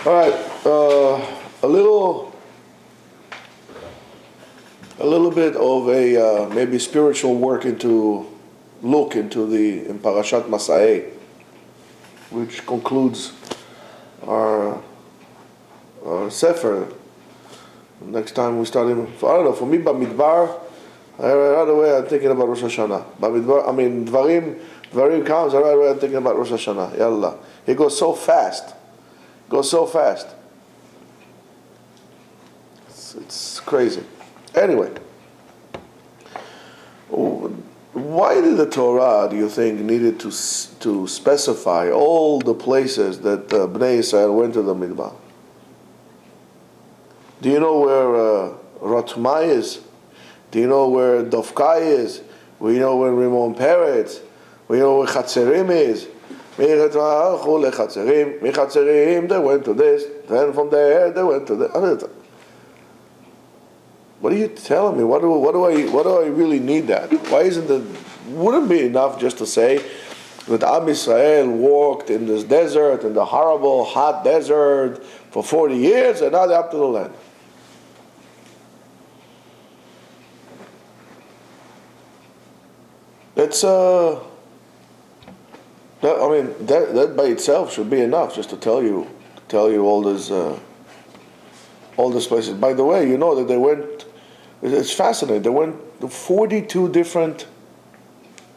All right, a little bit of a maybe spiritual work in Parashat Masa'eh, which concludes our Sefer. Next time we start in, I don't know, for me, Bamidbar, right away I'm thinking about Rosh Hashanah. Bamidbar, Dvarim comes, right away I'm thinking about Rosh Hashanah. Yallah. It goes so fast. It's crazy. Anyway, why did the Torah, do you think, needed to specify all the places that Bnei Israel went to the Midbar? Do you know where Ratmai is? Do you know where Dovkai is? We know where Rimon Peretz. We know where Chatzerim is. Chatzerim, they went to this. Then from there, they went to the. What are you telling me? What do I really need that? Why isn't it? Wouldn't it be enough just to say that Am Yisrael walked in this desert, in the horrible hot desert, for 40 years, and now they're up to the land? It's that by itself should be enough just to tell you all these places. By the way, you know that they went. It's fascinating. They went to 42 different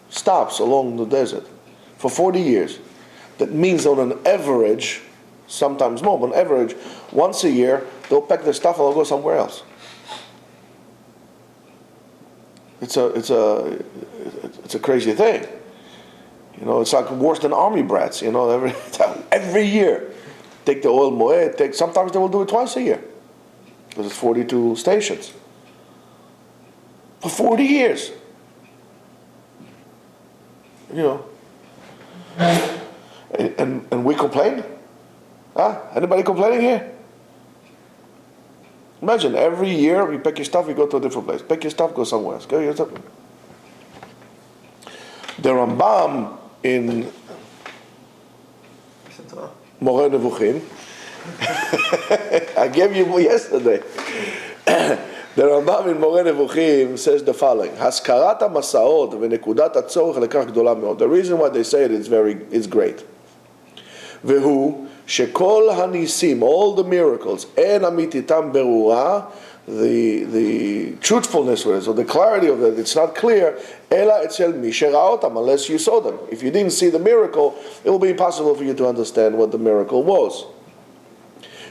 stops along the desert for 40 years. That means on an average, sometimes more, but on average, once a year they'll pack their stuff and they'll go somewhere else. It's a crazy thing. You know, it's like worse than army brats. You know, every year, take the oil moed. Sometimes they will do it twice a year because it's 42 stations for 40 years. You know, and we complain? Huh? Anybody complaining here? Imagine every year you pack your stuff, you go to a different place. Pack your stuff, go somewhere else. Go your stuff. The Rambam in Moreh Nevuchim, I gave you yesterday. The Rambam in Moreh Nevuchim says the following: Haskarat HaMasaot v'nekudat hatzorech lekach gdola meod. The reason why they say it is great. Vehu shekol hanisim, all the miracles, en amititam berura, the truthfulness with it, or the clarity of it, it's not clear. Ela etzel mi sheraotam, unless you saw them. If you didn't see the miracle, it will be impossible for you to understand what the miracle was.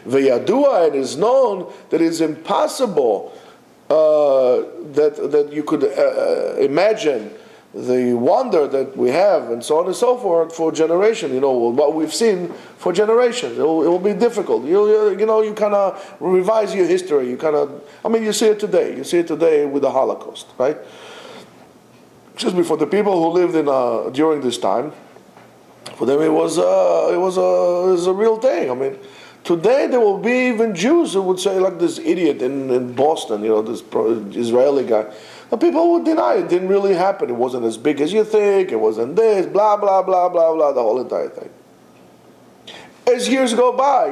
Veyadua, it is known that it is impossible that you could imagine the wonder that we have, and so on and so forth, for generation. You know what we've seen for generations. It will be difficult. You kind of revise your history. You see it today. You see it today with the Holocaust, right? For the people who lived in during this time, for them it was a real thing. I mean, today there will be even Jews who would say, like this idiot in Boston, this Israeli guy. The people would deny it didn't really happen. It wasn't as big as you think. It wasn't this, blah, blah, blah, blah, blah, the whole entire thing. As years go by,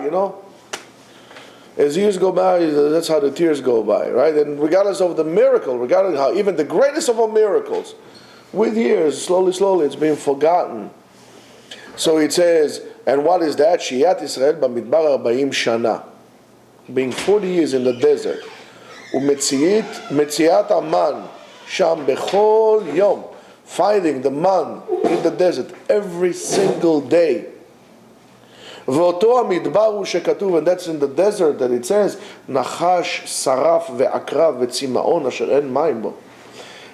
that's how the tears go by, right? And regardless of the miracle, regardless how even the greatest of all miracles, with years, slowly, it's being forgotten. So it says, and what is that? Shiyat Israel b'midbar 40 shana, being 40 years in the desert. Umetziat aman sham bechol yom, finding the man in the desert every single day. V'oto amidbar shekatuv, and that's in the desert that it says nachash saraf ve'akrav ve'tzimaon asher en mayim bo.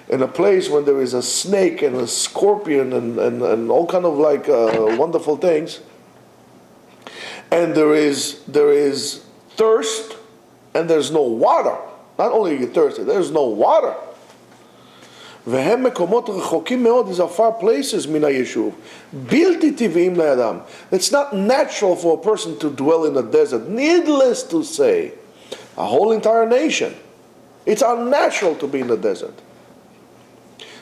In a place when there is a snake and a scorpion and all kind of like wonderful things, and there is thirst and there's no water. Not only are you thirsty, there's no water. V'hem mekomot rechokim meod, these are far places min hayeshuv. Bilti tivim le'adam. It's not natural for a person to dwell in a desert. Needless to say, a whole entire nation, it's unnatural to be in the desert.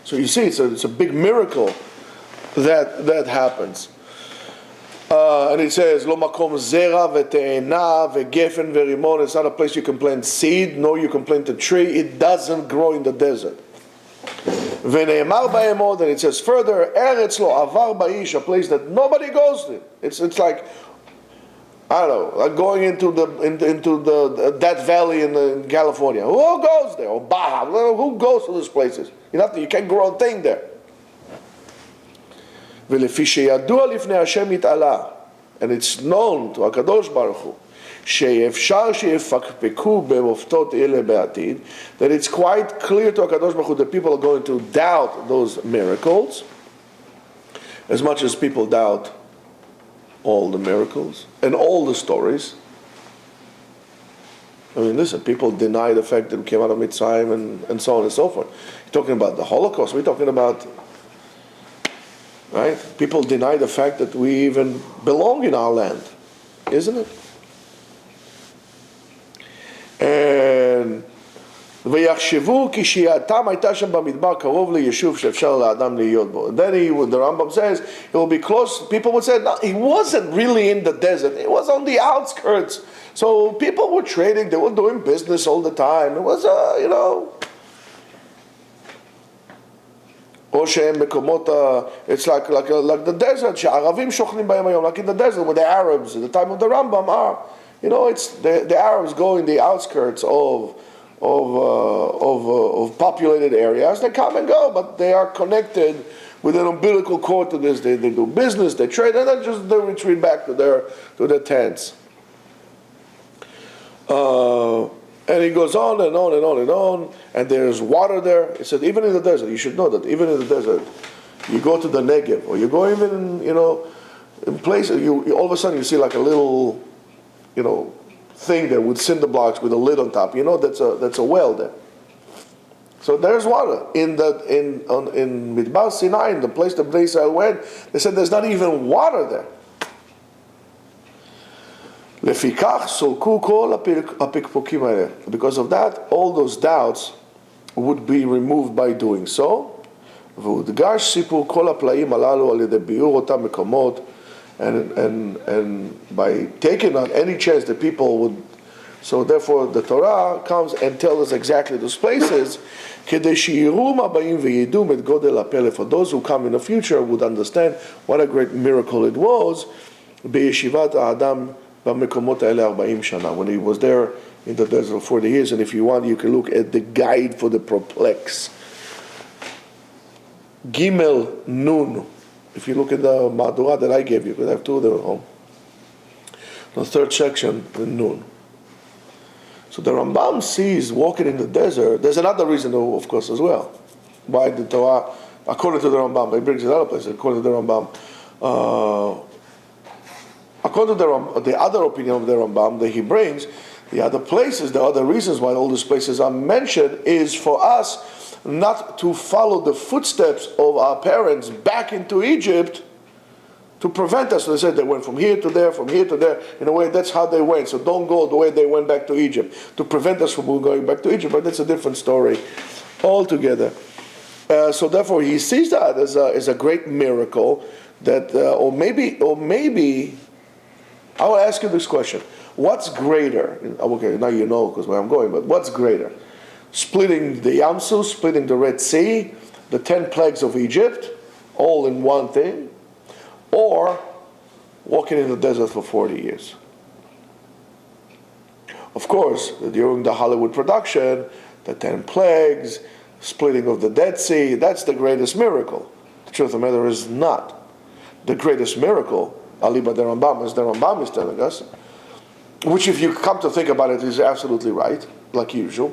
So you see, it's a big miracle that happens. And it says, Lo makom zera ve'te'ena ve'gefen ve'rimon. It's not a place you can plant seed, nor you can plant a tree. It doesn't grow in the desert. Ve'ne'emar ba'emod, and it says further, Eretz lo avar ba'ish, a place that nobody goes to. It's like, I don't know, like going into that valley in California. Who goes there? Or Baja. Who goes to those places? You can't grow a thing there. ולפי שידוע לפני השם יתעלה, and it's known to הקדוש ברוך הוא, שאפשר שיפקפקו במופתות אלה בעתיד, that it's quite clear to הקדוש ברוך הוא that people are going to doubt those miracles, as much as people doubt all the miracles and all the stories. I mean, listen, people deny the fact that we came out of Mitzrayim and so on and so forth. You're talking about the Holocaust, we're talking about, right? People deny the fact that we even belong in our land, isn't it? And ויחשבו כי שהייתם הייתה שם במדבר קרוב ליישוב שאפשר לאדם להיות בו. Then the Rambam says it will be close. People would say no, he wasn't really in the desert. It was on the outskirts. So people were trading. They were doing business all the time. It was או שהם מקומות, it's like the desert, שהערבים שוכנים בהם היום, like in the desert where the Arabs at the time of the Rambam are. It's the Arabs go in the outskirts of populated areas. They come and go, but they are connected with an umbilical cord to this. They do business, they trade, and then they retreat back to their tents. And he goes on and on and on and on, and there's water there. He said, even in the desert, you should know that even in the desert, you go to the Negev, or you go even in places, you all of a sudden you see like a little, thing there with cinder blocks with a lid on top. That's a well there. So there's water in Midbar Sinai, in the place that Bnei Israel went. They said there's not even water there. Because of that, all those doubts would be removed by doing so. And by taking on any chance that people would, so therefore the Torah comes and tells us exactly those places, for those who come in the future would understand what a great miracle it was, when he was there in the desert for 40 years. And if you want, you can look at the guide for the perplex. Gimel Nun. If you look at the Madura that I gave you, because I have two of them at home. The third section, the Nun. So the Rambam sees walking in the desert. There's another reason, though, of course, as well. Why the Torah, according to the Rambam, he brings it other places, according to the Rambam, according to the other opinion of the Rambam that he brings, the other places, the other reasons why all these places are mentioned is for us not to follow the footsteps of our parents back into Egypt to prevent us. So they said they went from here to there, from here to there. In a way, that's how they went. So don't go the way they went back to Egypt to prevent us from going back to Egypt. But that's a different story altogether. So therefore, he sees that as a great miracle. That or maybe I will ask you this question: what's greater? Okay, now you know because where I'm going. But what's greater? Splitting the Yamsu, splitting the Red Sea, the 10 plagues of Egypt, all in one thing, or walking in the desert for 40 years. Of course, during the Hollywood production, the 10 plagues, splitting of the Dead Sea, that's the greatest miracle. The truth of the matter is not. The greatest miracle, Aliba the Rambam, as the Rambam is telling us, which if you come to think about it is absolutely right, like usual.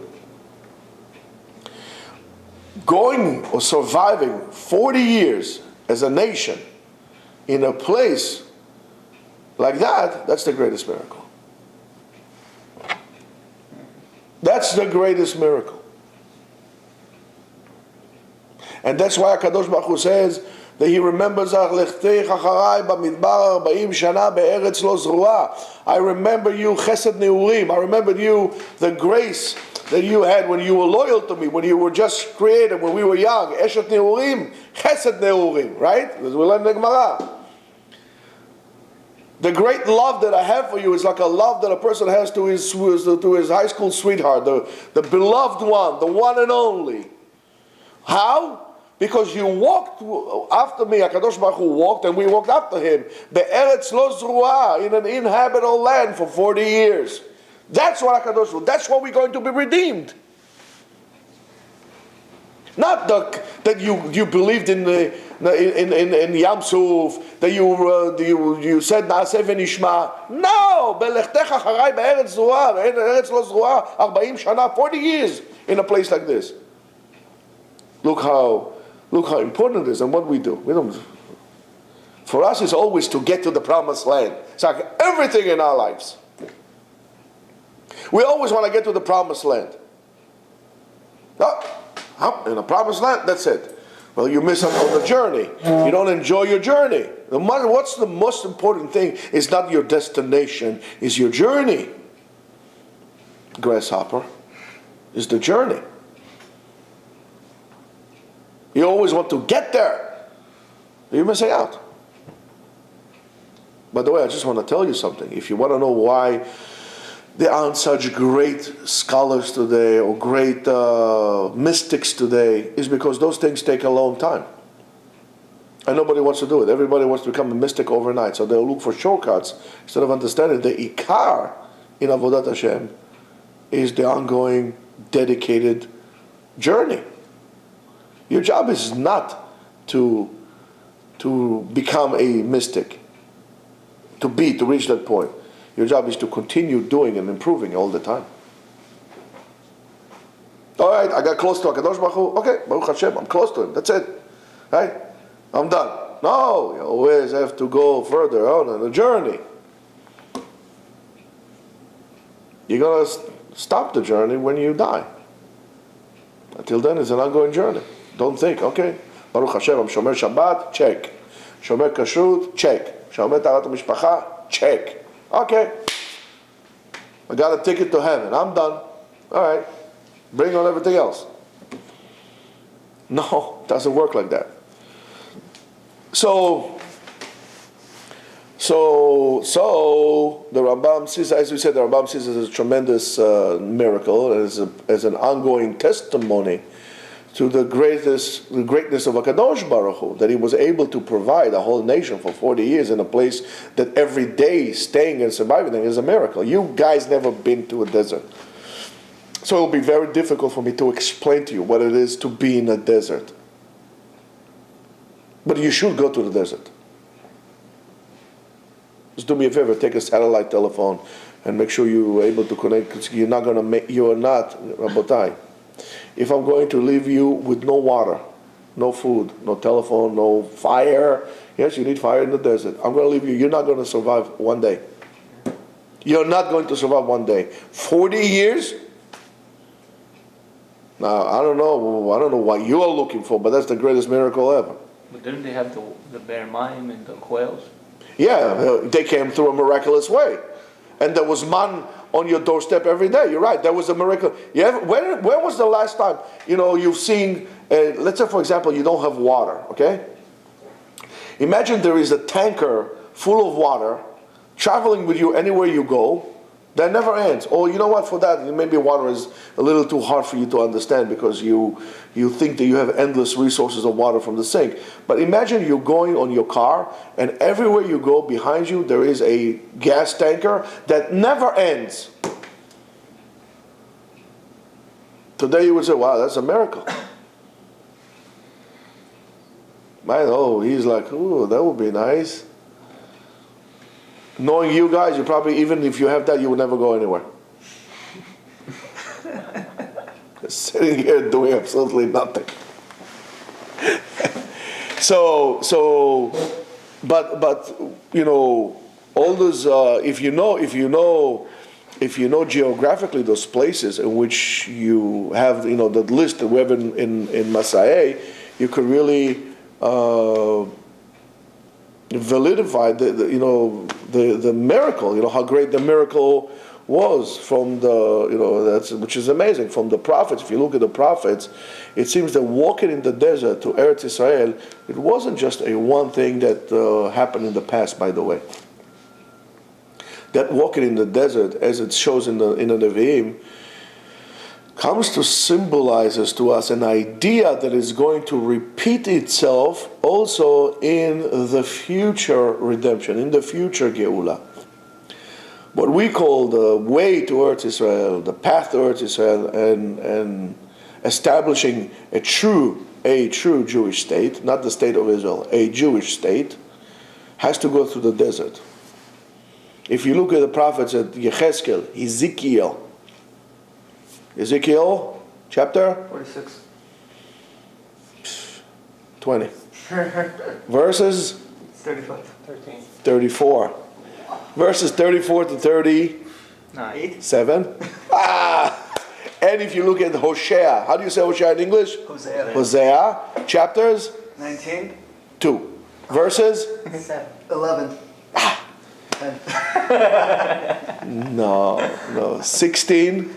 Going or surviving 40 years as a nation in a place like that, that's the greatest miracle. That's the greatest miracle. And that's why HaKadosh Baruch Hu says that he remembers I remember you, Chesed Neurim. I remember you, the grace that you had when you were loyal to me, when you were just created, when we were young. Eshet Neurim, Chesed Neurim, right? As we learn in the Gemara. The great love that I have for you is like a love that a person has to his high school sweetheart, the beloved one, the one and only. How? Because you walked after me, HaKadosh Baruch Hu walked, and we walked after him. The Eretz Lo Zruah, in an inhabitable land for 40 years. That's what HaKadosh Baruch Hu, that's what we're going to be redeemed. Not that you believed in Yam Suf, that you said Naaseh v'Nishma. No, Belechtecha Charai be'Eretz Zruah, Eretz Lo Zruah, 40 shana, 40 years in a place like this. Look how important it is and what we do. We don't. For us, it's always to get to the promised land. It's like everything in our lives. We always want to get to the promised land. In the promised land, that's it. Well, you miss out on the journey. You don't enjoy your journey. What's the most important thing? Is not your destination, is your journey. Grasshopper is the journey. You always want to get there. You're missing out. By the way, I just want to tell you something. If you want to know why there aren't such great scholars today or great mystics today, is because those things take a long time. And nobody wants to do it. Everybody wants to become a mystic overnight. So they'll look for shortcuts instead of understanding the ikar in Avodat Hashem is the ongoing, dedicated journey. Your job is not to become a mystic, to reach that point. Your job is to continue doing and improving all the time. All right, I got close to HaKadosh Baruch Hu. Okay, Baruch Hashem, I'm close to Him. That's it. Right? I'm done. No, you always have to go further on the journey. You're going to stop the journey when you die. Until then, it's an ongoing journey. Don't think, okay, Baruch Hashem, I'm Shomer Shabbat, check. Shomer Kashrut, check. Shomer Tarat Mishpacha, check. Okay. I got a ticket to heaven. I'm done. All right. Bring on everything else. No, it doesn't work like that. So the Rambam sees, as we said, the Rambam sees it as a tremendous miracle, as an ongoing testimony to the greatness of HaKadosh Baruch Hu, that he was able to provide a whole nation for 40 years in a place that every day staying and surviving is a miracle. You guys never been to a desert. So it will be very difficult for me to explain to you what it is to be in a desert. But you should go to the desert. Just do me a favor, take a satellite telephone and make sure you're able to connect, because you're not, Rabotai. If I'm going to leave you with no water, no food, no telephone, no fire, yes, you need fire in the desert. I'm going to leave you, you're not going to survive one day. You're not going to survive one day. 40 years? Now, I don't know what you are looking for, but that's the greatest miracle ever. But didn't they have the bear mime and the quails? Yeah, they came through a miraculous way. And there was man on your doorstep every day. You're right, that was a miracle. When was the last time, you've seen, let's say for example, you don't have water, okay? Imagine there is a tanker full of water traveling with you anywhere you go. That never ends. Or you know what, for that, maybe water is a little too hard for you to understand because you think that you have endless resources of water from the sink. But imagine you're going on your car and everywhere you go behind you there is a gas tanker that never ends. Today you would say, wow, that's a miracle. Man, he's like, ooh, that would be nice. Knowing you guys, you probably, even if you have that, you would never go anywhere. Sitting here doing absolutely nothing. But all those, if you know geographically those places in which you have, the list that we have in Masai, you could really validify the miracle, how great the miracle was from which is amazing, from the prophets. If you look at the prophets, it seems that walking in the desert to Eretz Israel, it wasn't just a one thing that happened in the past, by the way. that walking in the desert, as it shows in the Nevi'im, comes to symbolizes to us an idea that is going to repeat itself also in the future redemption, in the future Geula. What we call the way to Eretz Israel, the path to Eretz Israel, and establishing a true Jewish state, not the state of Israel, a Jewish state, has to go through the desert. If you look at the prophets at Yecheskel, Ezekiel, chapter 46. 20. Verses 34. Verses 34 to 37. And if you look at Hosea, how do you say Hosea in English? Hosea, chapters 19. 2. Verses 11. 10. No. 16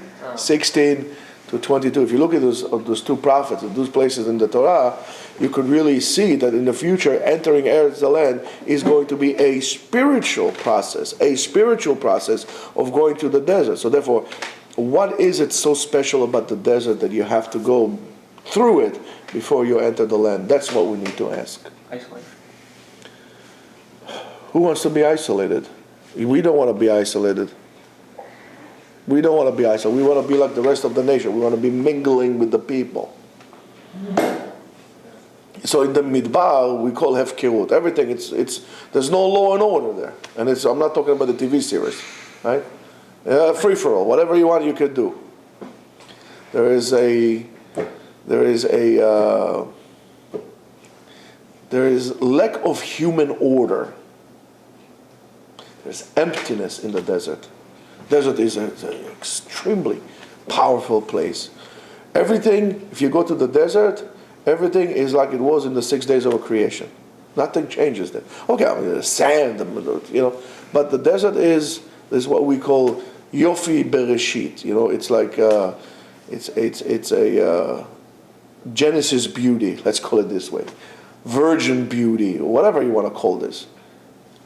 to 22. If you look at those two prophets, at those places in the Torah, you could really see that in the future, entering Eretz the land is going to be a spiritual process of going to the desert. So therefore, what is it so special about the desert that you have to go through it before you enter the land? That's what we need to ask. Isolation. Who wants to be isolated? We don't want to be isolated. We don't want to be isolated. We want to be like the rest of the nation. We want to be mingling with the people. So in the Midbar, we call Hefkerut. Everything, there's no law and order there. And I'm not talking about the TV series, right? Free for all. Whatever you want, you can do. There is lack of human order. There's emptiness in the desert. Desert is an extremely powerful place. Everything, if you go to the desert, everything is like it was in the 6 days of creation. Nothing changes there. Okay, I mean, there's sand, but the desert is what we call Yofi Bereshit. It's like it's a Genesis beauty. Let's call it this way, virgin beauty, or whatever you want to call this,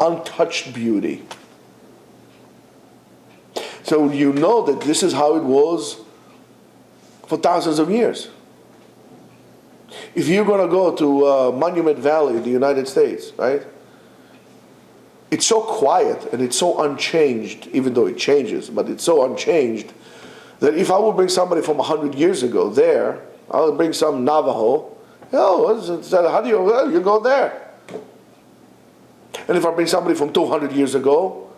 untouched beauty. So you know that this is how it was for thousands of years. If you're going to go to Monument Valley in the United States, right? It's so quiet and it's so unchanged, even though it changes, but it's so unchanged that if I would bring somebody from 100 years ago there, I'll bring some Navajo. How do you go there? And if I bring somebody from 200 years ago,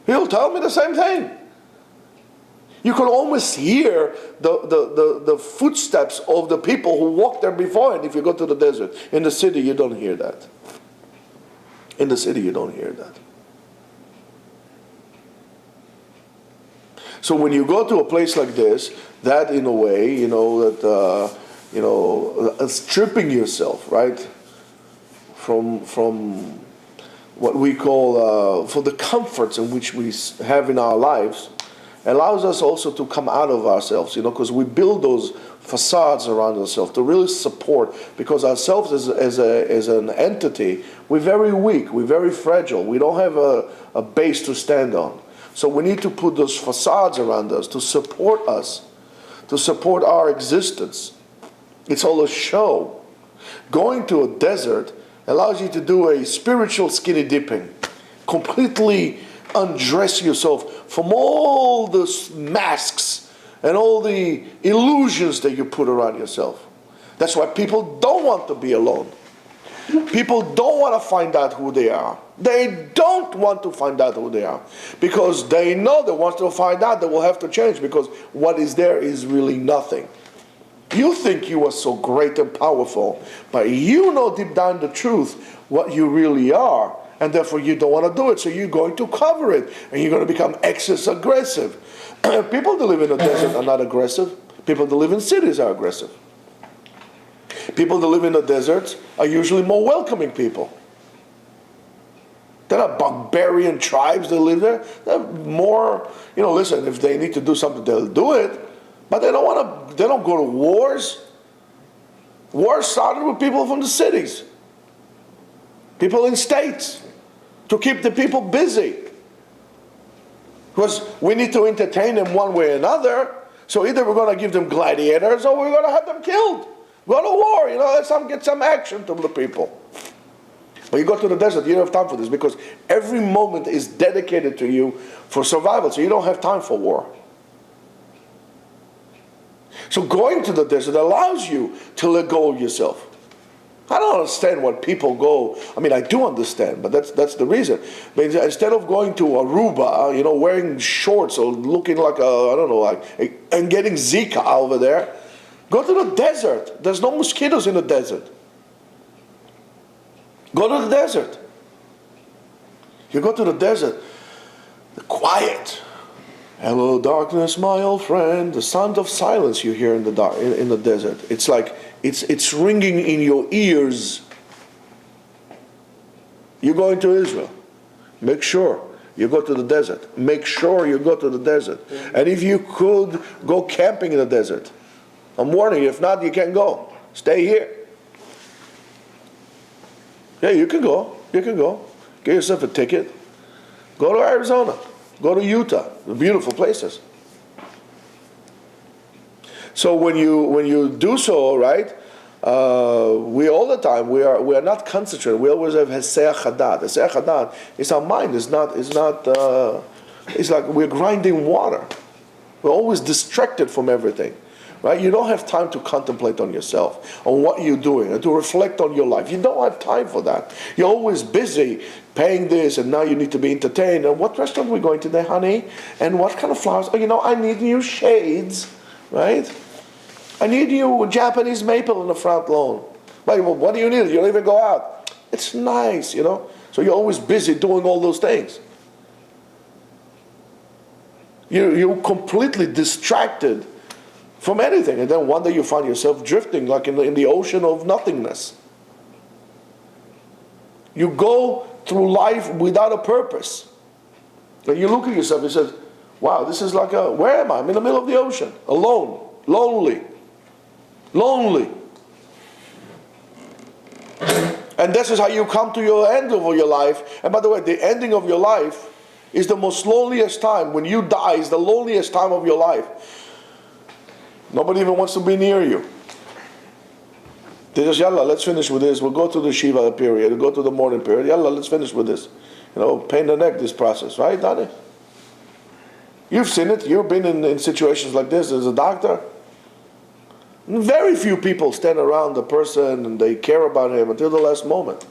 he'll tell me the same thing. You can almost hear the footsteps of the people who walked there before. And if you go to the desert, in the city, you don't hear that. In the city, you don't hear that. So when you go to a place like this, that in a way, stripping yourself, right, from what we call for the comforts in which we have in our lives, allows us also to come out of ourselves, because we build those facades around ourselves to really support, because ourselves as an entity, we're very weak, we're very fragile, we don't have a base to stand on. So we need to put those facades around us to support our existence. It's all a show. Going to a desert allows you to do a spiritual skinny dipping, completely undress yourself from all the masks and all the illusions that you put around yourself. That's why people don't want to be alone. People don't want to find out who they are. They don't want to find out who they are, because they know that once they'll find out, they will have to change, because what is there is really nothing. You think you are so great and powerful, but you know deep down the truth what you really are, and therefore you don't want to do it, so you're going to cover it, and you're going to become excess aggressive. People that live in the desert are not aggressive. People that live in cities are aggressive. People that live in the deserts are usually more welcoming people. There are barbarian tribes that live there. They're more, listen, if they need to do something, they'll do it, but they don't go to wars. Wars started with people from the cities, people in states, to keep the people busy. Because we need to entertain them one way or another. So either we're going to give them gladiators or we're going to have them killed. Go to war, let's get some action to the people. But you go to the desert, you don't have time for this because every moment is dedicated to you for survival. So you don't have time for war. So going to the desert allows you to let go of yourself. I don't understand what people go. I mean, I do understand, but that's the reason. But instead of going to Aruba, wearing shorts or looking like and getting Zika over there, go to the desert. There's no mosquitoes in the desert. Go to the desert. You go to the desert, the quiet. Hello, darkness, my old friend. The sound of silence you hear in the dark in the desert. It's like it's ringing in your ears. You're going to Israel. Make sure you go to the desert. Make sure you go to the desert. And if you could, go camping in the desert. I'm warning you. If not, you can't go. Stay here. Yeah, you can go. You can go. Get yourself a ticket. Go to Arizona. Go to Utah. The beautiful places. So when you do so, right? We all the time we are not concentrated. We always have Heseach Hadat. Heseach Hadat is our mind. It's like we're grinding water. We're always distracted from everything. Right? You don't have time to contemplate on yourself, on what you're doing, and to reflect on your life. You don't have time for that. You're always busy paying this, and now you need to be entertained. And what restaurant are we going today, honey? And what kind of flowers? Oh, I need new shades, right? I need new Japanese maple in the front lawn. Like, well, what do you need? You don't even go out. It's nice, So you're always busy doing all those things. You're completely distracted from anything, and then one day you find yourself drifting like in the ocean of nothingness. You go through life without a purpose. And you look at yourself and say, wow, this is like where am I? I'm in the middle of the ocean, alone, lonely. And this is how you come to your end of your life. And by the way, the ending of your life is the most loneliest time. When you die is the loneliest time of your life. Nobody even wants to be near you. They just, yalla, let's finish with this. We'll go to the Shiva period. We'll go to the morning period. Yalla, let's finish with this. Pain in the neck, this process. Right, Danny? You've seen it. You've been in situations like this as a doctor. Very few people stand around the person and they care about him until the last moment.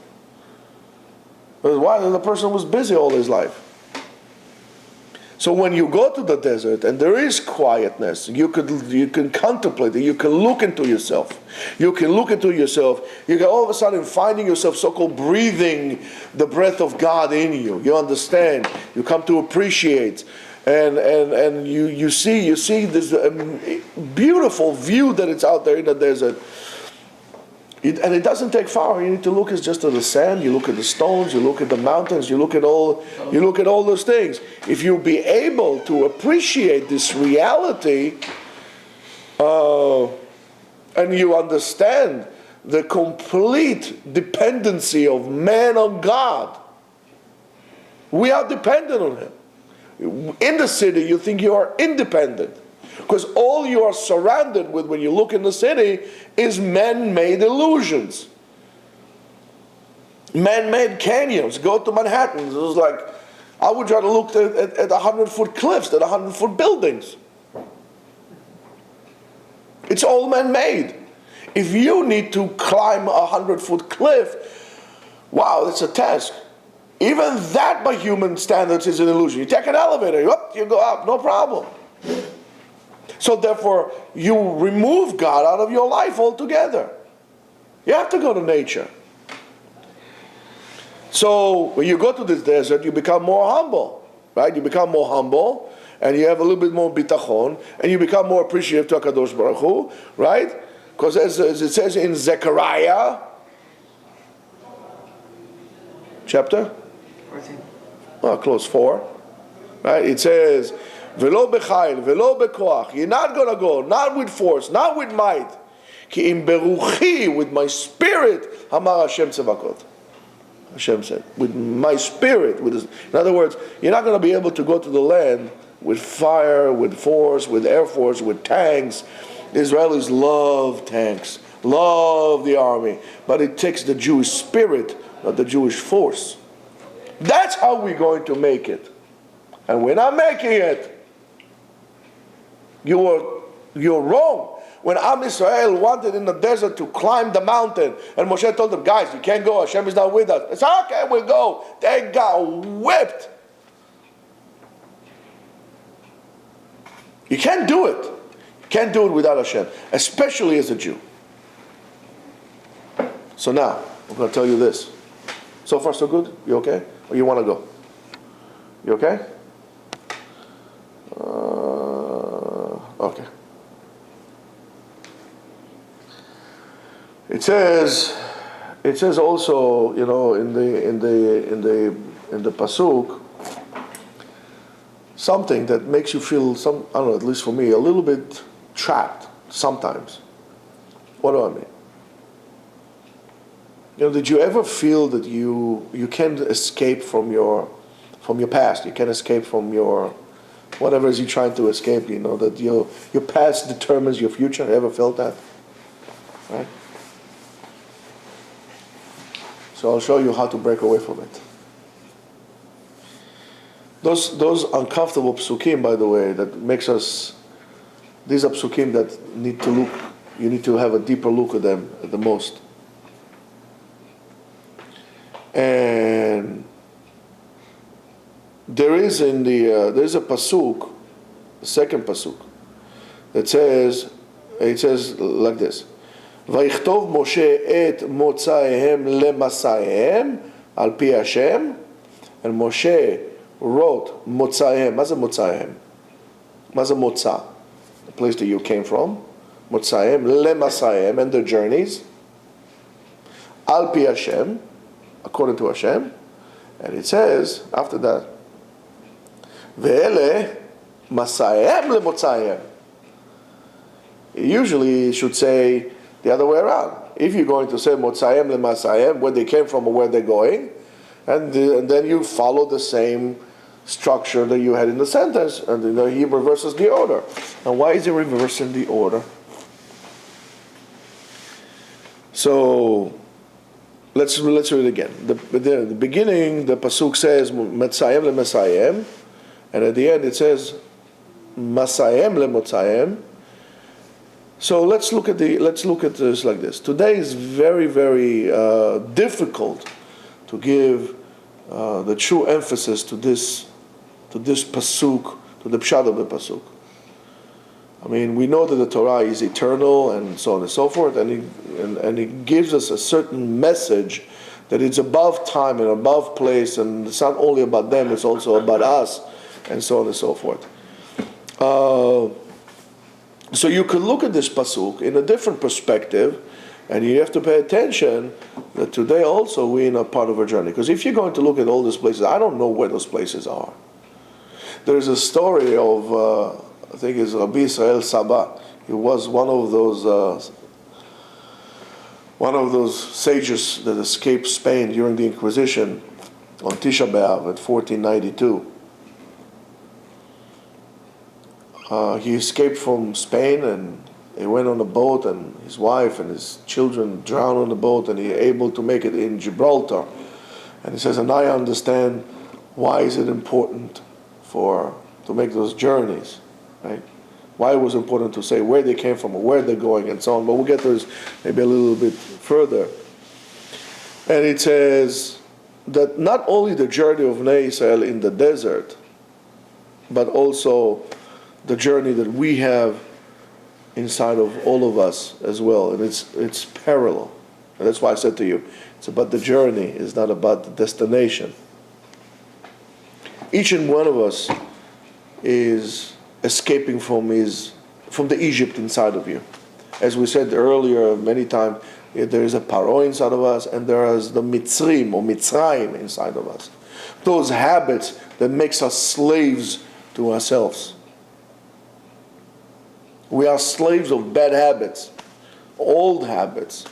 Why? The person was busy all his life. So when you go to the desert and there is quietness, you can contemplate it, you can look into yourself. You can all of a sudden finding yourself so-called breathing the breath of God in you. You understand, you come to appreciate, and you see this beautiful view that it's out there in the desert. And it doesn't take far. You need to look just at the sand. You look at the stones. You look at the mountains. You look at all those things. If you'll be able to appreciate this reality, and you understand the complete dependency of man on God, we are dependent on Him. In the city, you think you are independent. Because all you are surrounded with when you look in the city is man-made illusions. Man-made canyons. Go to Manhattan. It was like, I would try to look at 100-foot cliffs, at 100-foot buildings. It's all man-made. If you need to climb a 100-foot cliff, wow, that's a task. Even that by human standards is an illusion. You take an elevator, you go up, no problem. So therefore, you remove God out of your life altogether. You have to go to nature. So when you go to this desert, you become more humble, right? You become more humble, and you have a little bit more bitachon, and you become more appreciative to HaKadosh Baruch Hu, right? Because as it says in Zechariah, chapter? 14. Oh, close 4. Right? It says, Velo b'chayil, velo b'koach. You're not going to go, not with force, not with might. Ki im beruchi, with my spirit, Hamar Hashem Tzevakot. Hashem said. With my spirit. In other words, you're not going to be able to go to the land with fire, with force, with air force, with tanks. The Israelis love tanks, love the army. But it takes the Jewish spirit, not the Jewish force. That's how we're going to make it. And we're not making it. You're wrong. When Am Israel wanted in the desert to climb the mountain, and Moshe told them, guys, you can't go, Hashem is not with us. They said, okay, we'll go. They got whipped. You can't do it. You can't do it without Hashem, especially as a Jew. So now, I'm going to tell you this. So far, so good? You okay? Or you want to go? You okay? Okay. It says also, in the pasuk, something that makes you feel I don't know, at least for me, a little bit trapped sometimes. What do I mean? Did you ever feel that you can't escape from your past? You can't escape from your whatever it is you're trying to escape. That your past determines your future. You ever felt that? Right. So I'll show you how to break away from it. Those uncomfortable psukim, by the way, that makes us. These are psukim that need to look. You need to have a deeper look at them at the most. And there's a pasuk, the second pasuk, that says like this: "Vayichtov Moshe et motzaehem lemasaihem al pi Hashem," and Moshe wrote motzaehem. What's a motzaehem? What's a motza? The place that you came from. Motzaehem lemasaihem, and their journeys. Al pi Hashem, according to Hashem, and it says after that, ve'ele masayem lemotzayem. Usually it should say the other way around. If you're going to say motzayem lemasayem, where they came from or where they're going, and then you follow the same structure that you had in the sentence, and he reverses the order. And why is he reversing the order? So let's read it again. The beginning, the pasuk says Metzayem leMesayem, and at the end it says Masayem leMotzayem. So let's look at this like this. Today is very, very difficult to give the true emphasis to this pasuk, to the pshat of the pasuk. I mean, we know that the Torah is eternal and so on and so forth, and it gives us a certain message that it's above time and above place, and it's not only about them, it's also about us, and so on and so forth. So you could look at this pasuk in a different perspective, and you have to pay attention that today also we're in a part of our journey. Because if you're going to look at all these places, I don't know where those places are. There's a story of I think it's Rabbi Israel Saba. He was one of those sages that escaped Spain during the Inquisition on Tisha B'Av at 1492. He escaped from Spain and he went on a boat, and his wife and his children drowned on the boat, and he was able to make it in Gibraltar. And he says, and I understand why is it important to make those journeys. Right? Why it was important to say where they came from or where they're going and so on. But we'll get to this maybe a little bit further. And it says that not only the journey of Bnei Israel in the desert, but also the journey that we have inside of all of us as well. And it's parallel. And that's why I said to you, it's about the journey, it's not about the destination. Each and one of us is escaping from the Egypt inside of you. As we said earlier many times, there is a Paro inside of us, and there is the Mitzrim or Mitzrayim inside of us. Those habits that makes us slaves to ourselves. We are slaves of bad habits, old habits.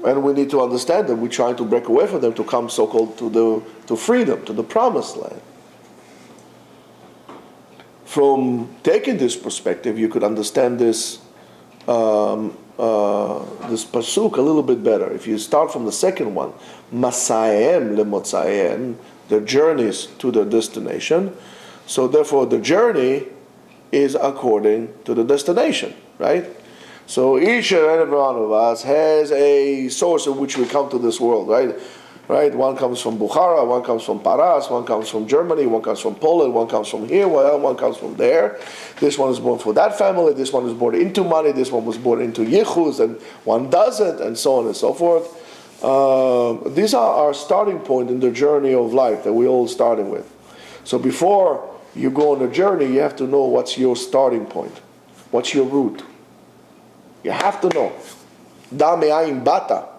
And we need to understand that we're trying to break away from them to come so-called to freedom, to the promised land. From taking this perspective, you could understand this this pasuk a little bit better. If you start from the second one, Masayem lemotzayem, their journeys to their destination. So therefore, the journey is according to the destination, right? So each and every one of us has a source in which we come to this world, right? Right? One comes from Bukhara, one comes from Paras, one comes from Germany, one comes from Poland, one comes from here, one comes from there. This one is born for that family, this one is born into money, this one was born into yichus, and one doesn't, and so on and so forth. These are our starting point in the journey of life that we're all starting with. So before you go on a journey, you have to know what's your starting point. What's your route? You have to know. Da me'ayin bata.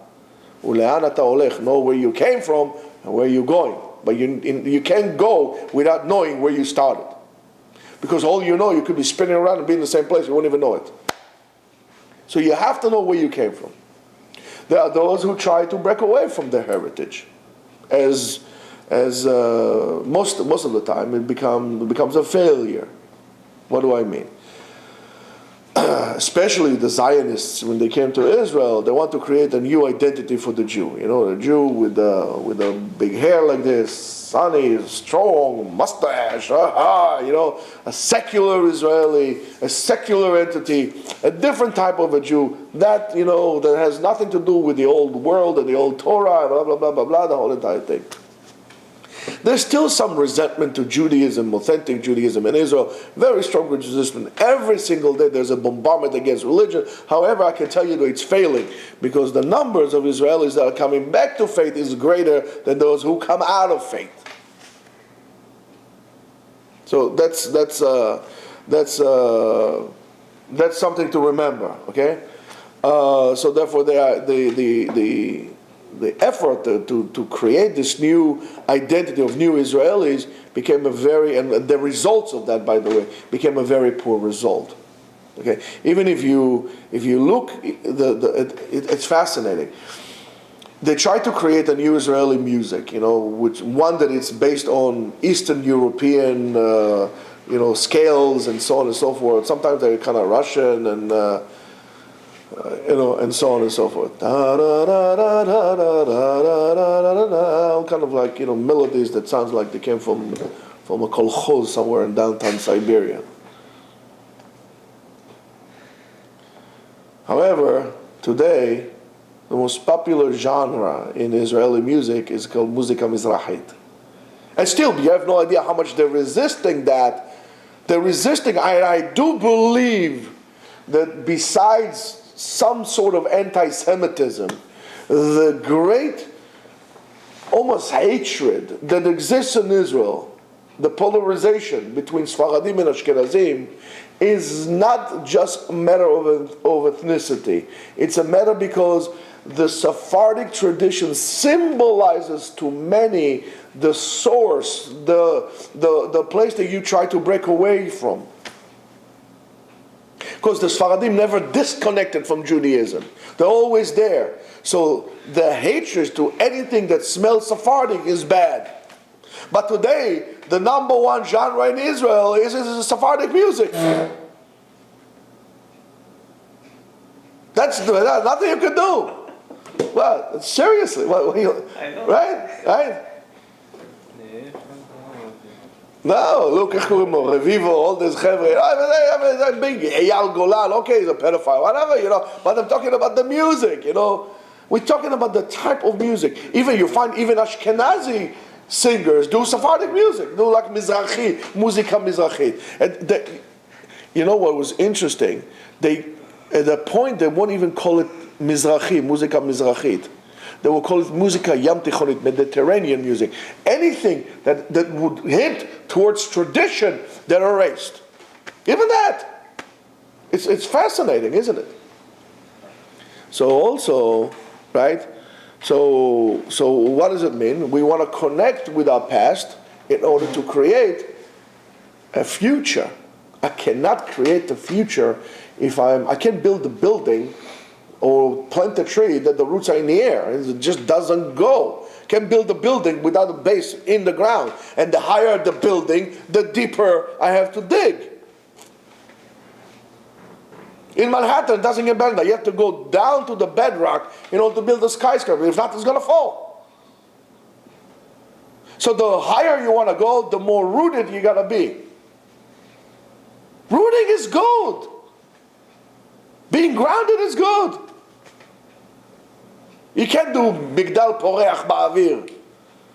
Know where you came from and where you're going. But you can't go without knowing where you started. Because all you know, you could be spinning around and be in the same place, you won't even know it. So you have to know where you came from. There are those who try to break away from their heritage. As most of the time, it becomes a failure. What do I mean? Especially the Zionists, when they came to Israel, they want to create a new identity for the Jew. You know, the Jew with a big hair like this, sunny, strong, mustache, a secular Israeli, a secular entity, a different type of a Jew, that has nothing to do with the old world and the old Torah, and blah, blah, blah, blah, blah, the whole entire thing. There's still some resentment to Judaism, authentic Judaism in Israel, very strong resistance. Every single day there's a bombardment against religion. However, I can tell you that it's failing because the numbers of Israelis that are coming back to faith is greater than those who come out of faith. So that's something to remember, okay? So therefore the effort to create this new identity of new Israelis became and the results of that, by the way, became a very poor result. Okay, even if you look, it's fascinating. They tried to create a new Israeli music, one that is based on Eastern European, scales and so on and so forth. Sometimes they're kind of Russian and. And so on and so forth. Kind of like, melodies that sounds like they came from a kolkhoz somewhere in downtown Siberia. However, today, the most popular genre in Israeli music is called muzika mizrahit. And still, you have no idea how much they're resisting that. I do believe that besides some sort of anti-Semitism, the great almost hatred that exists in Israel, the polarization between Sfaradim and Ashkenazim, is not just a matter of ethnicity. It's a matter because the Sephardic tradition symbolizes to many the source, the place that you try to break away from. Because the Sfaradim never disconnected from Judaism. They're always there. So the hatred to anything that smells Sephardic is bad. But today, the number one genre in Israel is Sephardic music. That's nothing you can do. Well, seriously. I know. Right? No, look, Revivo, all this Chevre, big Eyal Golan, okay, he's a pedophile, whatever, but I'm talking about the music, We're talking about the type of music. You find even Ashkenazi singers do Sephardic music, do like Mizrahi, Muzika Mizrahi. And what was interesting? At that point, they won't even call it Mizrahi, Muzika Mizrahit. They will call it Muzika Yam Tichonit, Mediterranean music. Anything that would hint towards tradition, they're erased. Even that. It's fascinating, isn't it? So also, right? So what does it mean? We want to connect with our past in order to create a future. I cannot create the future if I can't build a building or plant a tree that the roots are in the air. It just doesn't go. Can build a building without a base in the ground. And the higher the building, the deeper I have to dig. In Manhattan, it doesn't get better. You have to go down to the bedrock in order to build a skyscraper. If not, it's going to fall. So the higher you want to go, the more rooted you got to be. Rooting is good. Being grounded is good. You can't do Migdal Poreach Ba'avir,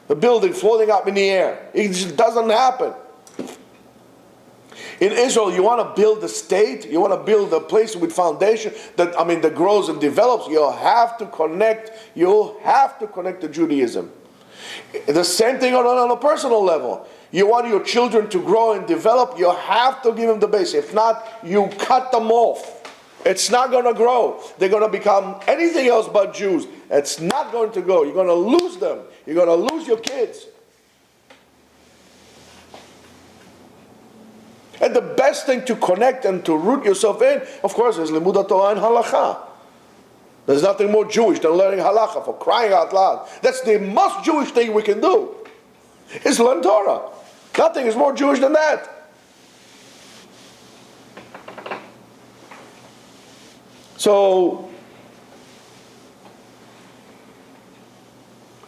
a building floating up in the air. It just doesn't happen. In Israel, you want to build a state, you want to build a place with foundation that grows and develops. You have to connect to Judaism. The same thing on a personal level. You want your children to grow and develop, you have to give them the base. If not, you cut them off. It's not going to grow. They're going to become anything else but Jews. It's not going to go. You're going to lose them. You're going to lose your kids. And the best thing to connect and to root yourself in, of course, is Limud Torah and Halakha. There's nothing more Jewish than learning Halakha, for crying out loud. That's the most Jewish thing we can do, is learn Torah. Nothing is more Jewish than that. So,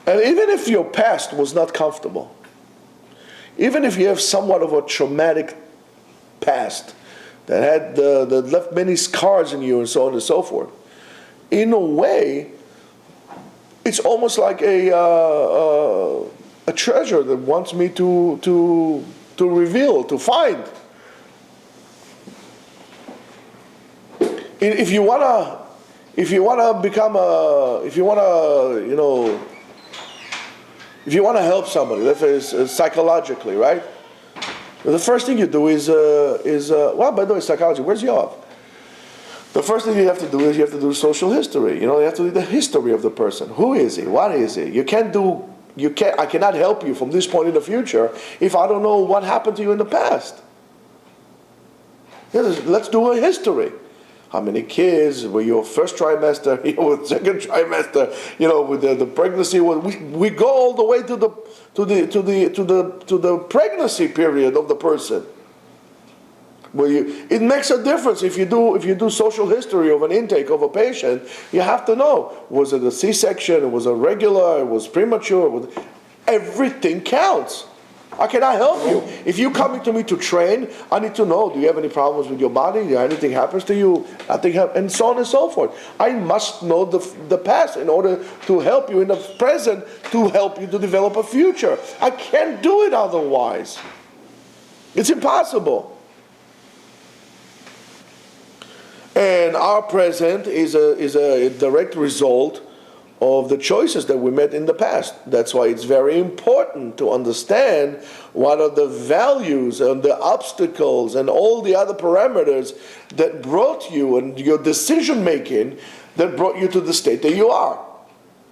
and even if your past was not comfortable, even if you have somewhat of a traumatic past that left many scars in you and so on and so forth, in a way, it's almost like a treasure that wants me to reveal, to find. If you wanna help somebody, let's say psychologically, right? The first thing you do is well, by the way, psychology. Where's Yoav? The first thing you have to do is you have to do social history. You have to do the history of the person. Who is he? What is he? I cannot help you from this point in the future if I don't know what happened to you in the past. Let's do a history. How many kids? Were you first trimester? With second trimester? With the pregnancy. We go all the way to the pregnancy period of the person. It makes a difference if you do social history of an intake of a patient. You have to know, was it a C-section? Was it regular? Was premature? Everything counts. How can I help you? If you're coming to me to train, I need to know, do you have any problems with your body? Anything happens to you? And so on and so forth. I must know the past in order to help you in the present, to help you to develop a future. I can't do it otherwise. It's impossible. And our present is a direct result of the choices that we made in the past. That's why it's very important to understand what are the values and the obstacles and all the other parameters that brought you and your decision making that brought you to the state that you are.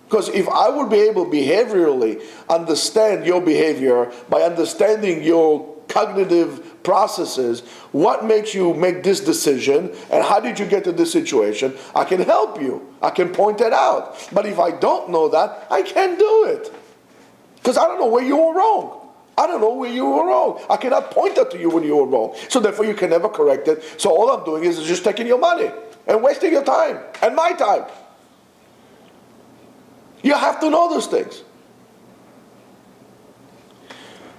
Because if I would be able behaviorally understand your behavior by understanding your cognitive processes, what makes you make this decision and how did you get to this situation, I can help you. I can point that out. But if I don't know that, I can't do it. Because I don't know where you were wrong. I don't know where you were wrong. I cannot point out to you when you were wrong. So therefore you can never correct it. So all I'm doing is just taking your money and wasting your time and my time. You have to know those things.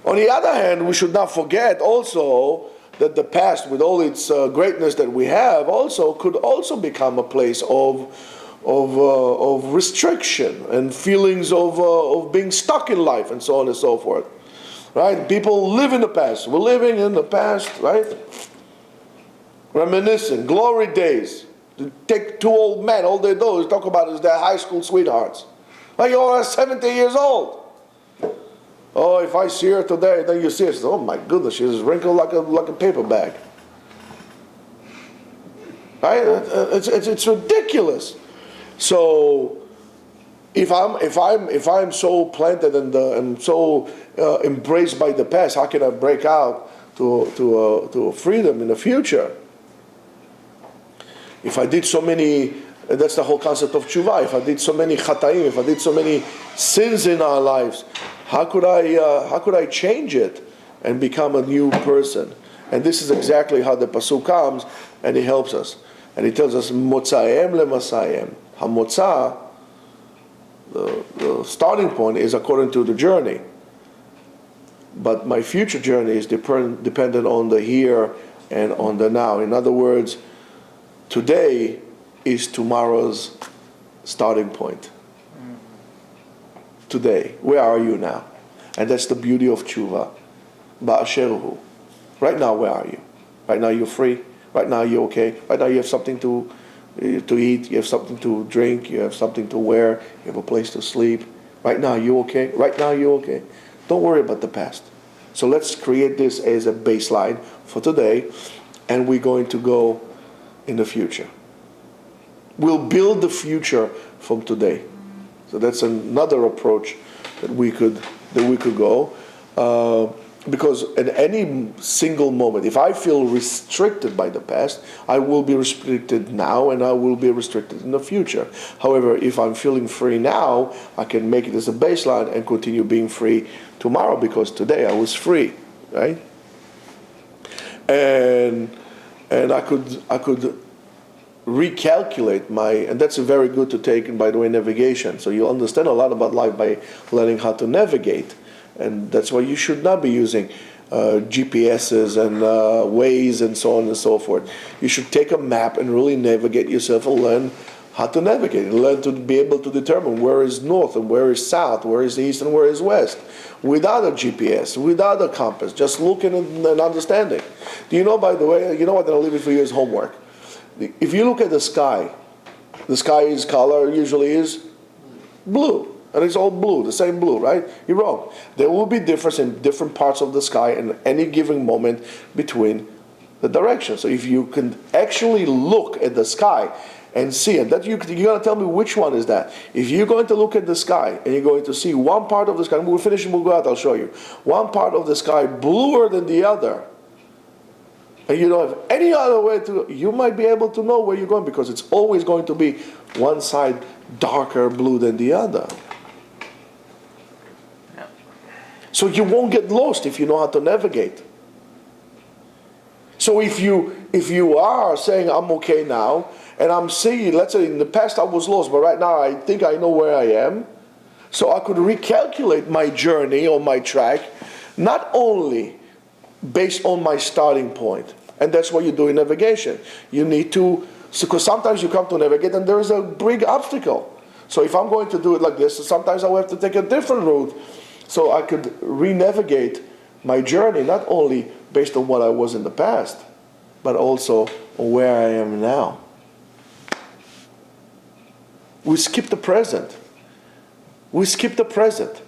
On the other hand, we should not forget also that the past, with all its greatness that we have, also could also become a place of restriction and feelings of being stuck in life and so on and so forth. Right? People live in the past. We're living in the past, right? Reminiscing, glory days. Take two old men, all they do is talk about is their high school sweethearts. Like you are 70 years old. Oh, if I see her today, then you see her. She says, oh my goodness, she's wrinkled like a paper bag. Right? It's ridiculous. So, if I'm so planted and am so embraced by the past, how can I break out to a freedom in the future? If I did so many And that's the whole concept of tshuva. If I did so many chataim, if I did so many sins in our lives, how could I change it and become a new person? And this is exactly how the pasuk comes, and it helps us. And he tells us, Motzaem lemasayem. Hamotza, the starting point is according to the journey. But my future journey is dependent on the here and on the now. In other words, today is tomorrow's starting point. Today, where are you now? And that's the beauty of tshuva. Ba'asheruhu. Right now, where are you? Right now, you're free. Right now, you're okay. Right now, you have something to eat. You have something to drink. You have something to wear. You have a place to sleep. Right now, you okay? Right now, you're okay. Don't worry about the past. So let's create this as a baseline for today, and we're going to go in the future. We'll build the future from today. So that's another approach that we could go. Because at any single moment, if I feel restricted by the past, I will be restricted now and I will be restricted in the future. However, if I'm feeling free now, I can make it as a baseline and continue being free tomorrow because today I was free, right? And I could recalculate and that's very good to take, by the way, navigation. So you'll understand a lot about life by learning how to navigate. And that's why you should not be using GPSs and Waze and so on and so forth. You should take a map and really navigate yourself and learn how to navigate. And learn to be able to determine where is north and where is south, where is east and where is west. Without a GPS, without a compass, just looking and understanding. Do you know, by the way, you know what, I'll leave it for you as homework. If you look at the sky's color usually is blue. And it's all blue, the same blue, right? You're wrong. There will be difference in different parts of the sky in any given moment between the directions. So if you can actually look at the sky and see it, that you're going to tell me which one is that. If you're going to look at the sky and you're going to see one part of the sky, and we'll finish and we'll go out, I'll show you. One part of the sky bluer than the other, and you don't have any other way to, you might be able to know where you're going because it's always going to be one side darker blue than the other. So you won't get lost if you know how to navigate. So if you are saying I'm okay now, and I'm seeing, let's say in the past I was lost, but right now I think I know where I am, so I could recalculate my journey or my track, not only based on my starting point, and that's what you do in navigation. You need to, because sometimes you come to navigate and there is a big obstacle. So if I'm going to do it like this, sometimes I will have to take a different route. So I could re-navigate my journey, not only based on what I was in the past, but also on where I am now. We skip the present. We skip the present.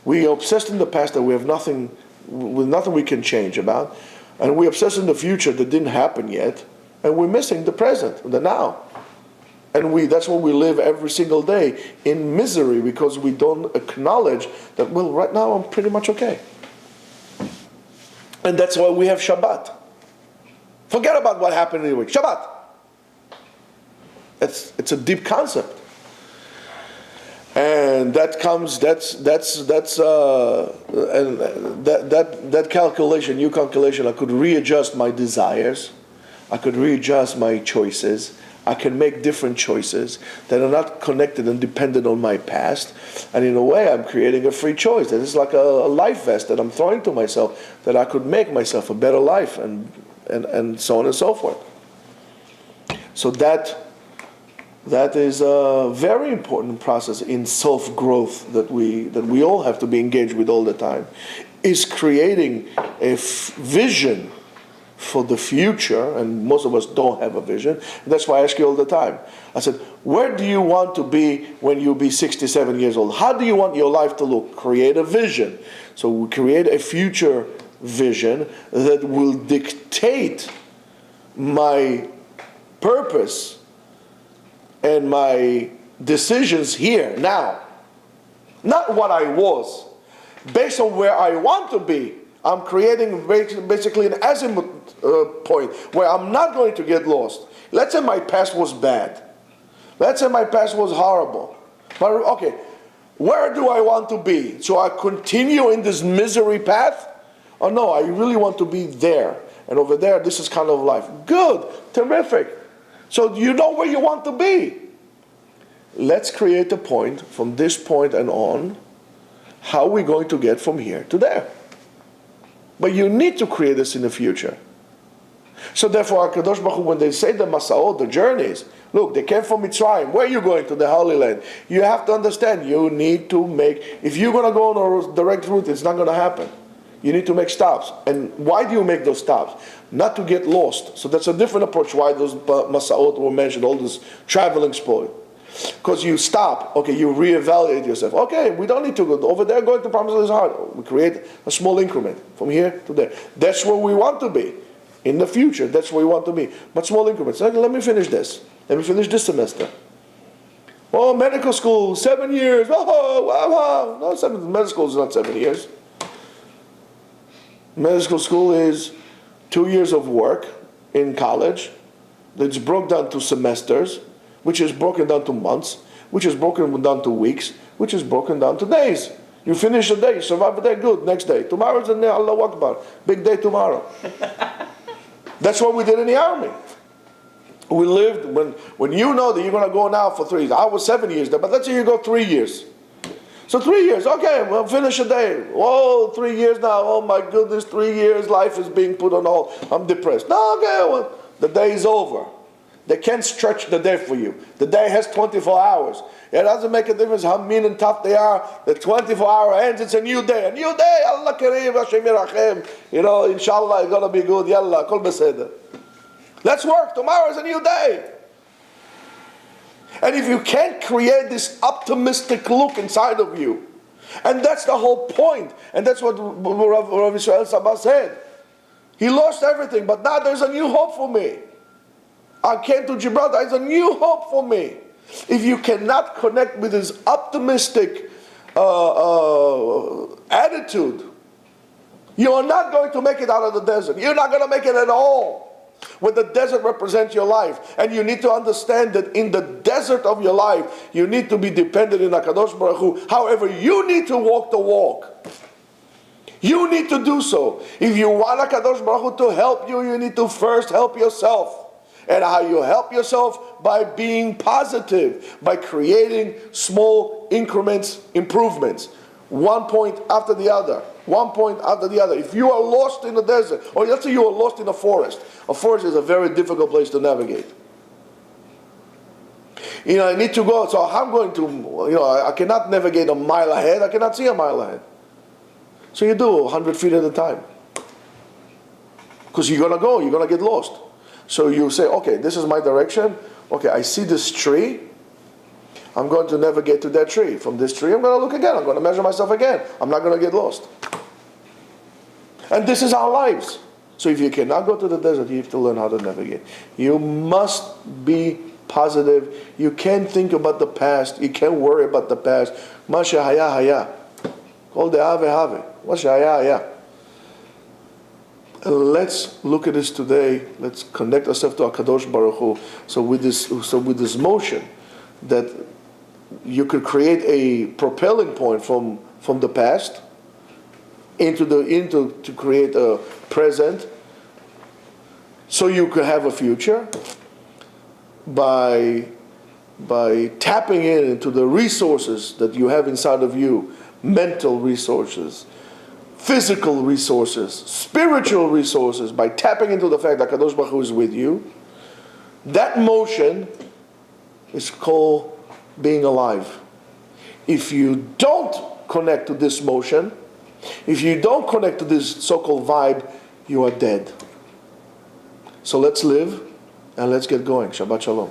We are obsessed in the past that we have nothing we can change about, and we're obsessed in the future that didn't happen yet, and we're missing the present, the now. And that's why we live every single day in misery because we don't acknowledge that, well, right now I'm pretty much okay. And that's why we have Shabbat. Forget about what happened in the week. Shabbat. It's a deep concept. And that calculation, new calculation, I could readjust my desires. I could readjust my choices. I can make different choices that are not connected and dependent on my past. And in a way, I'm creating a free choice. That is like a life vest that I'm throwing to myself, that I could make myself a better life, and so on and so forth. So that is a very important process in self-growth that we all have to be engaged with all the time, is creating a vision for the future, and most of us don't have a vision. And that's why I ask you all the time. I said, where do you want to be when you be 67 years old? How do you want your life to look? Create a vision. So we create a future vision that will dictate my purpose and my decisions here, now. Not what I was. Based on where I want to be, I'm creating basically an azimuth point where I'm not going to get lost. Let's say my past was bad. Let's say my past was horrible. But okay, where do I want to be? So I continue in this misery path? Or no, I really want to be there. And over there, this is kind of life. Good, terrific. So you know where you want to be. Let's create a point from this point and on. How are we going to get from here to there? But you need to create this in the future. So therefore, HaKadosh Baruch Hu, when they say the Masaot, the journeys, look, they came from Mitzrayim. Where are you going? To the Holy Land. You have to understand, you need to make, if you're going to go on a direct route, it's not going to happen. You need to make stops. And why do you make those stops? Not to get lost. So that's a different approach why those Masaot were mentioned, all this traveling spoil. Because you stop, okay, you reevaluate yourself. Okay, we don't need to go over there, going to Promised Land is hard. We create a small increment from here to there. That's where we want to be. In the future, that's where we want to be. But small increments. Okay, let me finish this. Let me finish this semester. Oh, medical school, 7 years. Oh, wow. No, medical school is not 7 years. Medical school is 2 years of work in college. It's broken down to semesters, which is broken down to months, which is broken down to weeks, which is broken down to days. You finish a day, you survive a day, good, next day. Tomorrow's a day, Allahu Akbar. Big day tomorrow. That's what we did in the army. We lived, when you know that you're going to go now for 3 years. I was 7 years there, but let's say you go 3 years. So 3 years, okay, we'll finish a day. Oh, 3 years now, oh my goodness, 3 years, life is being put on hold. I'm depressed. No, okay, well, the day is over. They can't stretch the day for you. The day has 24 hours. It doesn't make a difference how mean and tough they are. The 24-hour ends, it's a new day. A new day, Allah Kareem, Hashem Yirachem. You know, inshallah, it's going to be good. Yalla, kol beseder. Let's work. Tomorrow is a new day. And if you can't create this optimistic look inside of you, and that's the whole point, and that's what Rav Israel Sabah said. He lost everything, but now there's a new hope for me. I came to Gibraltar, there's a new hope for me. If you cannot connect with this optimistic attitude, you are not going to make it out of the desert. You're not going to make it at all. When the desert represents your life, and you need to understand that in the desert of your life, you need to be dependent in HaKadosh Baruch Hu. However, you need to walk the walk. You need to do so. If you want HaKadosh Baruch Hu to help you, you need to first help yourself. And how you help yourself? By being positive, by creating small increments, improvements. 1 point after the other. 1 point after the other. If you are lost in the desert, or let's say you are lost in a forest is a very difficult place to navigate. You know, I need to go, so I'm going to, you know, I cannot navigate a mile ahead, I cannot see a mile ahead. So you do 100 feet at a time. Because you're going to go, you're going to get lost. So you say, okay, this is my direction. Okay, I see this tree. I'm going to navigate to that tree. From this tree, I'm going to look again. I'm going to measure myself again. I'm not going to get lost. And this is our lives. So if you cannot go to the desert, you have to learn how to navigate. You must be positive. You can't think about the past. You can't worry about the past. Ma shehaya haya. Kol de'ah ve'haveh. Ma shehaya haya. Let's look at this today. Let's connect ourselves to HaKadosh Baruch Hu. So with this motion, that you could create a propelling point from the past to create a present, so you could have a future by tapping into the resources that you have inside of you, mental resources, physical resources, spiritual resources, by tapping into the fact that HaKadosh Baruch Hu is with you. That motion is called being alive. If you don't connect to this motion, if you don't connect to this so-called vibe, you are dead. So let's live and let's get going. Shabbat Shalom.